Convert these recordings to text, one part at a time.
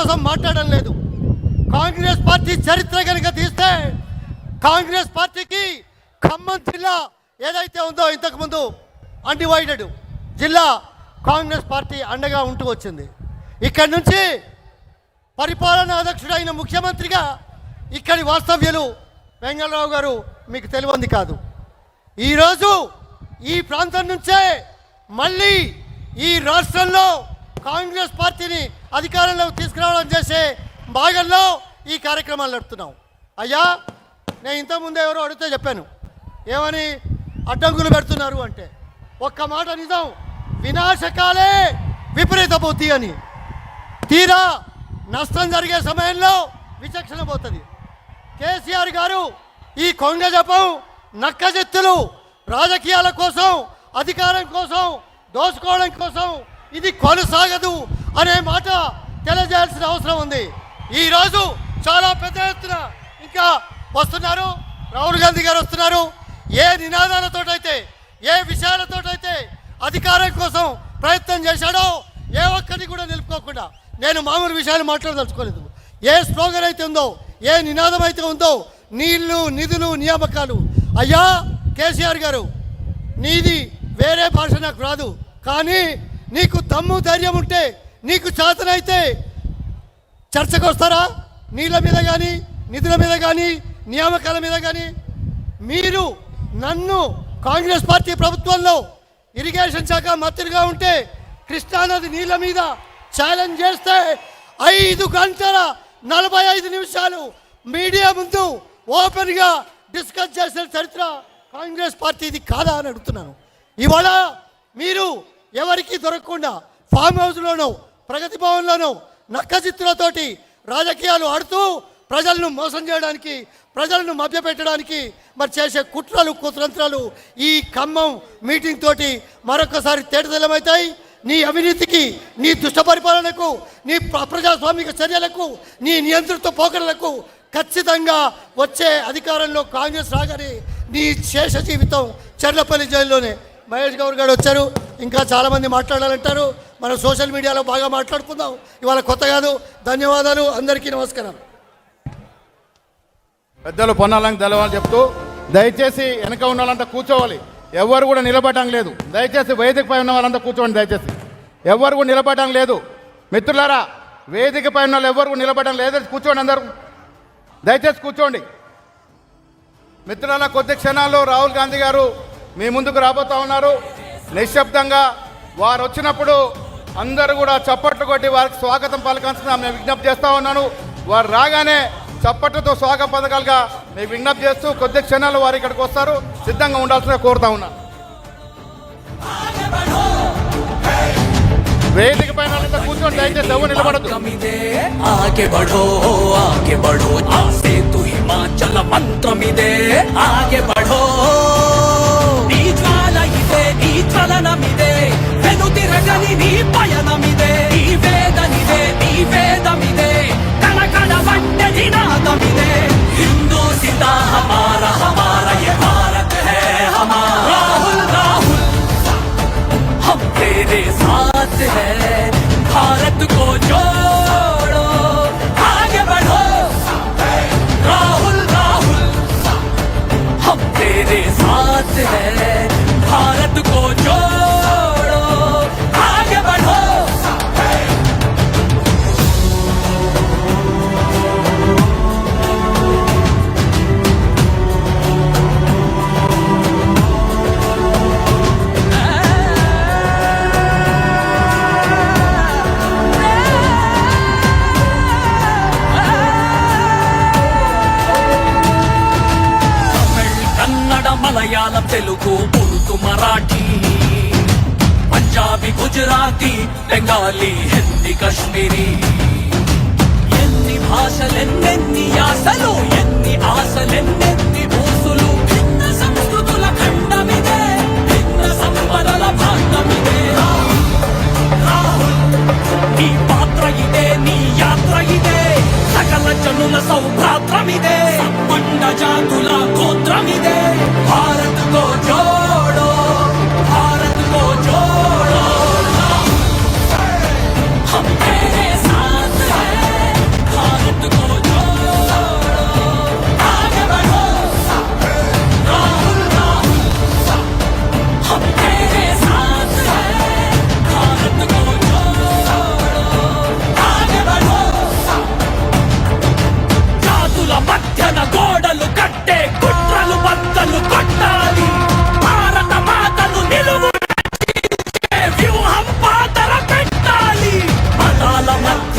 కోసం మాట్లాడడం లేదు. కాంగ్రెస్ పార్టీ చరిత్ర కనుక తీస్తే కాంగ్రెస్ పార్టీకి ఖమ్మం జిల్లా ఏదైతే ఉందో ఇంతకుముందు అన్డివైడెడ్ జిల్లా కాంగ్రెస్ పార్టీ అండగా ఉంటూ వచ్చింది. ఇక్కడి నుంచి పరిపాలనా అధ్యక్షుడైన ముఖ్యమంత్రిగా ఇక్కడి వాస్తవ్యులు వెంగళరావు గారు మీకు తెలియంది కాదు. ఈరోజు ఈ ప్రాంతం నుంచే మళ్ళీ ఈ రాష్ట్రంలో కాంగ్రెస్ పార్టీని అధికారంలోకి తీసుకురావడం చేసే భాగంలో ఈ కార్యక్రమాలు నడుపుతున్నాం. అయ్యా, నేను ఇంతకుముందు ఎవరో అడిగితే చెప్పాను, ఏమని అడ్డంకులు పెడుతున్నారు అంటే ఒక్క మాట నిజం, వినాశకాలే విపరీత బుద్ధి అని. తీరా నష్టం జరిగే సమయంలో విచక్షణ పోతుంది. కేసీఆర్ గారు ఈ కొంగ జపం నక్కజెత్తులు రాజకీయాల కోసం, అధికారం కోసం, దోచుకోవడం కోసం ఇది కొనసాగదు అనే మాట తెలియజేయాల్సిన అవసరం ఉంది. ఈరోజు చాలా పెద్ద ఎత్తున ఇంకా వస్తున్నారు. రాహుల్ గాంధీ గారు వస్తున్నారు. ఏ నినాదాలతోటైతే, ఏ విషయాలతోటైతే అధికారం కోసం ప్రయత్నం చేశాడో ఏ ఒక్కటి కూడా నిలుపుకోకుండా, నేను మామూలు విషయాలు మాట్లాడదలుచుకోలేదు. ఏ స్లోగన్ అయితే ఉందో, ఏ నినాదం అయితే ఉందో, నీళ్లు, నిధులు, నియామకాలు. అయ్యా కేసీఆర్ గారు, నీది వేరే భాష నాకు రాదు, కానీ నీకు దమ్ము ధైర్యం ఉంటే, నీకు చేతనైతే చర్చకు వస్తారా? నీళ్ళ మీద కానీ, నిధుల మీద కానీ, నియామకాల మీద కానీ. మీరు నన్ను కాంగ్రెస్ పార్టీ ప్రభుత్వంలో ఇరిగేషన్ శాఖ మంత్రిగా ఉంటే కృష్ణానది నీళ్ళ మీద ఛాలెంజ్ చేస్తే 5 గంటల 45 నిమిషాలు మీడియా ముందు ఓపెన్గా డిస్కస్ చేసిన చరిత్ర కాంగ్రెస్ పార్టీది కాదా అని అడుగుతున్నాను. ఇవాళ మీరు ఎవరికి దొరకకుండా ఫామ్ హౌస్లోనో, ప్రగతి భవన్లోనో నక్కజిత్తులతోటి రాజకీయాలు ఆడుతూ ప్రజలను మోసం చేయడానికి, ప్రజలను మభ్యపెట్టడానికి మరి చేసే కుట్రలు, కుతంత్రాలు ఈ ఖమ్మం మీటింగ్ తోటి మరొకసారి తేటతెల్లమవుతాయి. నీ అవినీతికి, నీ దుష్ట పరిపాలనకు, నీ అప్రజాస్వామిక చర్యలకు, నీ నియంత్రిత పోకడలకు ఖచ్చితంగా వచ్చే అధికారంలో కాంగ్రెస్ రాగానే నీ శేష జీవితం చర్లపల్లి జైల్లోనే. మహేష్ గౌడ్ గారు వచ్చారు, ఇంకా చాలామంది మాట్లాడాలంటారు. మనం సోషల్ మీడియాలో బాగా మాట్లాడుకుందాం. ఇవాళ కొత్త కాదు. ధన్యవాదాలు, అందరికీ నమస్కారం. పెద్దలు పొన్నాలని తెలవాలని చెప్తూ, దయచేసి వెనక ఉన్న వాళ్ళంతా కూర్చోవాలి. ఎవరు కూడా నిలబడడం లేదు. దయచేసి వేదికపై ఉన్న వాళ్ళంతా కూర్చోండి. దయచేసి ఎవరు కూడా నిలబడడం లేదు. మిత్రులారా, వేదికపై ఉన్న వాళ్ళు ఎవరు కూడా నిలబడడం లేదు. కూర్చోండి, అందరూ దయచేసి కూర్చోండి. మిత్రులారా, కొద్ది క్షణాల్లో రాహుల్ గాంధీ గారు మీ ముందుకు రాబోతూ ఉన్నారు. నిశ్శబ్దంగా వారు వచ్చినప్పుడు అందరూ కూడా చప్పట్లు కొట్టి వారికి స్వాగతం పలకాల్సిన నేను విజ్ఞప్తి చేస్తూ ఉన్నాను. వారు రాగానే చప్పట్లతో స్వాగత పథకాలుగా మీకు విజ్ఞప్తి చేస్తూ కొద్ది క్షణాలు వారు ఇక్కడికి వస్తారు. సిద్ధంగా ఉండాల్సిన కోరుతా ఉన్నా. వేదిక పైన కూర్చొని దయచేసి ఎవరు నిలబడదు. हिंदू सीता हमारा हमारा ये भारत है हमारा। राहुल राहुल हम तेरे साथ है, भारत को जोड़ो आगे बढ़ो। राहुल राहुल हम तेरे साथ है, भारत को जोड़ो आगे बढ़ो। మలయాళం, తెలుగు, ఉర్దూ, మరాఠీ, పంజాబీ, గుజరాతీ, బెంగాలీ, హిందీ, కశ్మీరీ. ఎన్ని భాషలెన్నెన్ని యాసలు, ఎన్ని ఆశలెన్నెన్ని ఊసులు. భిన్న సంస్కృతుల ఖండమిదే, భిన్న సంపదల భాండమిదే. రాహుల్ నీ పాత్ర ఇదే, నీ యాత్ర ఇదే, సకల జనుల సౌభ్రాత్రమిదే, సంబండ జాతుల గోత్రమిదే. भारत को जोड़ो, भारत को जोड़ो, हम तेरे साथ हैं।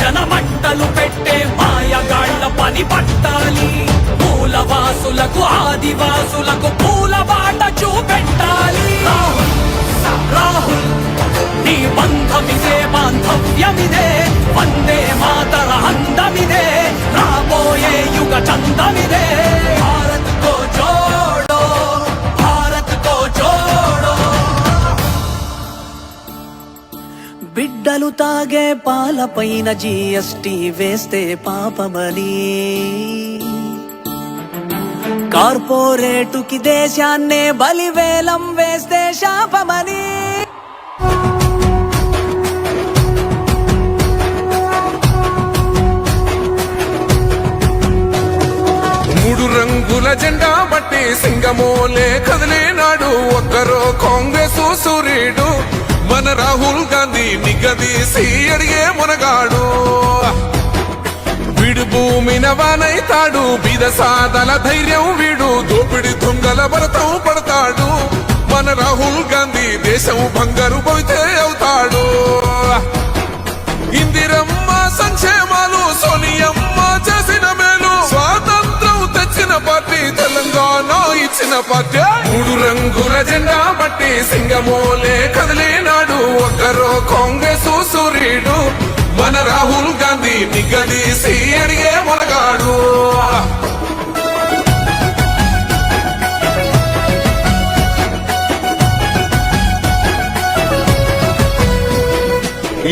విభజన మంటలు పెట్టే మాయగాళ్ల పని పట్టాలి మూలవాసులకు ఆదివాసులకు పూల బాట చూపెట్టాలి రాహుల్ నీ బంధమిదే బాంధవ్యమిదే వందే మాతర అందమిదే రాబోయే యుగ చందమిదే భారత్ కో జోడో భారత్ కో జోడో బిడ్డలు తాగే పాలపైన జీఎస్టీ వేస్తే పాపమని కార్పొరేటుకి దేశాన్నే బలివేలం వేస్తే శాపమని మూడు రంగుల జెండా బట్టి సింగమోలే కదిలేనాడు ఒక్కరో కాంగ్రెస్ సూర్యుడు మన రాహుల్ గాంధీ నిగదీసి అడిగే మునగాడు వీడు భూమిన వానైతాడు బీద సాదల ధైర్యం వీడు దోపిడి దొంగల భరతం పడతాడు మన రాహుల్ గాంధీ దేశం బంగారు పోతే అవుతాడు ఇందిరమ్మ సంక్షేమాలు సోనియమ్మ చేసిన మేలు స్వాతంత్రం తెచ్చిన పార్టీ తెలంగాణ ఇచ్చిన పార్టీ మూడు రంగుల జెండా బట్టి సింగమోలే కదిలినాడు ఒక్కరో కాంగ్రెస్ సూర్యుడు మన రాహుల్ గాంధీ నిగదీసి అడిగే మొనగాడు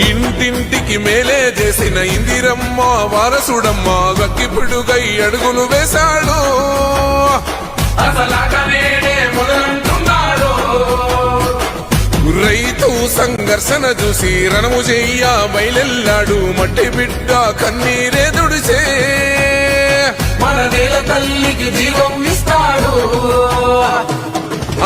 ఇంటింటికి మేలే చేసిన ఇందిరమ్మ వారసుడమ్మ గక్కిపుడుగై అడుగులు వేశాడు రైతు సంఘర్షణ చూసి రణము చెయ్య బయలెల్లాడు మట్టి బిడ్డ కన్నీరే దుడిచే మన నేల తల్లికి జీవం ఇస్తాడు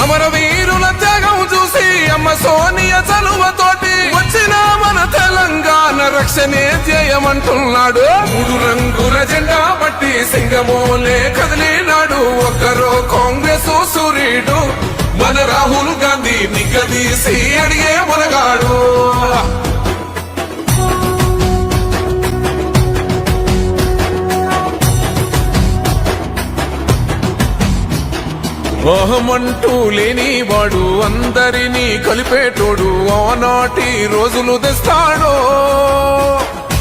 అమరవీరుల త్యాగం చూసి అమ్మ సోనియ చలువతోటి వచ్చిన మన తెలంగాణ రక్షణే ధ్యేయమంటున్నాడు మూడు రంగుల జెండా బట్టి సింగమోలే కదిలినాడు ఒక్కరో కాంగ్రెస్ సూర్యుడు మన రాహుల్ గాంధీ నిగదీసి అడిగే మునగాడు మోహమంటూ లేని వాడు అందరినీ కలిపేటోడు ఆనాటి రోజులు తెస్తాడు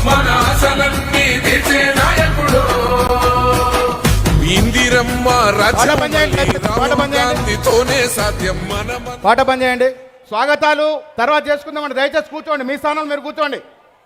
మన ఆశలన్నీ తీర్చే నాయకుడు ఇందిరమ్మ రాహుల్ గాంధీతోనే సాధ్యం మన పాట బంద్ చేయండి స్వాగతాలు తర్వాత చేసుకుందామండి దయచేసి కూర్చోండి మీ స్థానంలో మీరు కూర్చోండి